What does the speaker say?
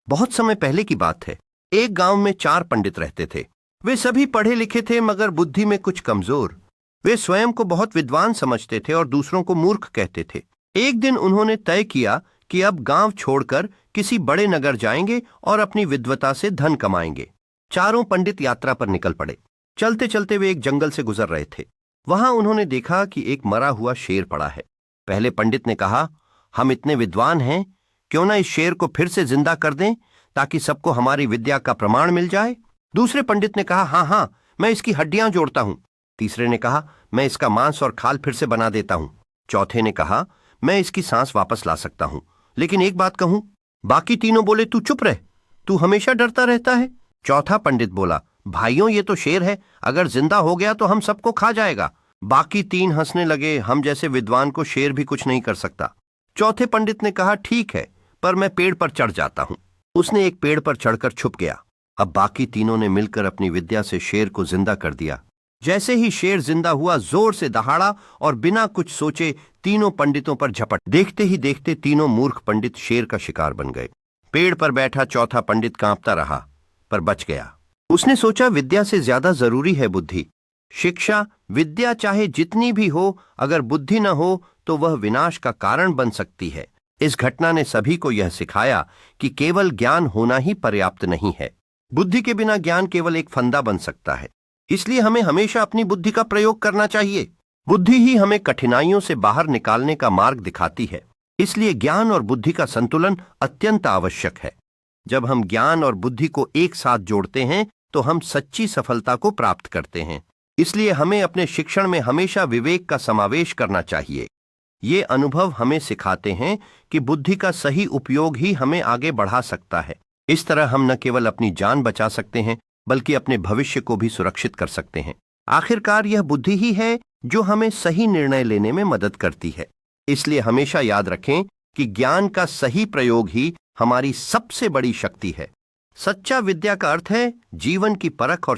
बहुत समय पहले की बात है। एक गांव में 4 पंडित रहते थे। वे सभी पढ़े लिखे थे मगर बुद्धि में कुछ कमजोर। वे स्वयं को बहुत विद्वान समझते थे और दूसरों को मूर्ख कहते थे। एक दिन उन्होंने तय किया कि अब गांव छोड़कर किसी बड़े नगर जाएंगे और अपनी विद्वता से धन कमाएंगे। चारों पंडित यात्रा पर निकल पड़े। चलते चलते वे एक जंगल से गुजर रहे थे। वहां उन्होंने देखा कि एक मरा हुआ शेर पड़ा है। पहले पंडित ने कहा, हम इतने विद्वान हैं, क्यों ना इस शेर को फिर से जिंदा कर दें ताकि सबको हमारी विद्या का प्रमाण मिल जाए। दूसरे पंडित ने कहा, हाँ हाँ, मैं इसकी हड्डियां जोड़ता हूं। तीसरे ने कहा, मैं इसका मांस और खाल फिर से बना देता हूं। चौथे ने कहा, मैं इसकी सांस वापस ला सकता हूं। लेकिन एक बात कहूं। बाकी तीनों बोले, तू चुप रह, तू हमेशा डरता रहता है। चौथा पंडित बोला, भाइयों ये तो शेर है, अगर जिंदा हो गया तो हम सबको खा जाएगा। बाकी 3 हंसने लगे, हम जैसे विद्वान को शेर भी कुछ नहीं कर सकता। चौथे पंडित ने कहा, ठीक है, पर मैं पेड़ पर चढ़ जाता हूं। उसने एक पेड़ पर चढ़कर छुप गया। अब बाकी तीनों ने मिलकर अपनी विद्या से शेर को जिंदा कर दिया। जैसे ही शेर जिंदा हुआ, जोर से दहाड़ा और बिना कुछ सोचे तीनों पंडितों पर झपट। देखते ही देखते तीनों मूर्ख पंडित शेर का शिकार बन गए। पेड़ पर बैठा चौथा पंडित कांपता रहा, पर बच गया। उसने सोचा, विद्या से ज्यादा जरूरी है बुद्धि। शिक्षा, विद्या चाहे जितनी भी हो, अगर बुद्धि न हो तो वह विनाश का कारण बन सकती है। इस घटना ने सभी को यह सिखाया कि केवल ज्ञान होना ही पर्याप्त नहीं है। बुद्धि के बिना ज्ञान केवल एक फंदा बन सकता है। इसलिए हमें हमेशा अपनी बुद्धि का प्रयोग करना चाहिए। बुद्धि ही हमें कठिनाइयों से बाहर निकालने का मार्ग दिखाती है। इसलिए ज्ञान और बुद्धि का संतुलन अत्यंत आवश्यक है। जब हम ज्ञान और बुद्धि को एक साथ जोड़ते हैं तो हम सच्ची सफलता को प्राप्त करते हैं। इसलिए हमें अपने शिक्षण में हमेशा विवेक का समावेश करना चाहिए। ये अनुभव हमें सिखाते हैं कि बुद्धि का सही उपयोग ही हमें आगे बढ़ा सकता है। इस तरह हम न केवल अपनी जान बचा सकते हैं, बल्कि अपने भविष्य को भी सुरक्षित कर सकते हैं। आखिरकार यह बुद्धि ही है जो हमें सही निर्णय लेने में मदद करती है। इसलिए हमेशा याद रखें कि ज्ञान का सही प्रयोग ही हमारी सबसे बड़ी शक्ति है। सच्चा विद्या का अर्थ है जीवन की परख और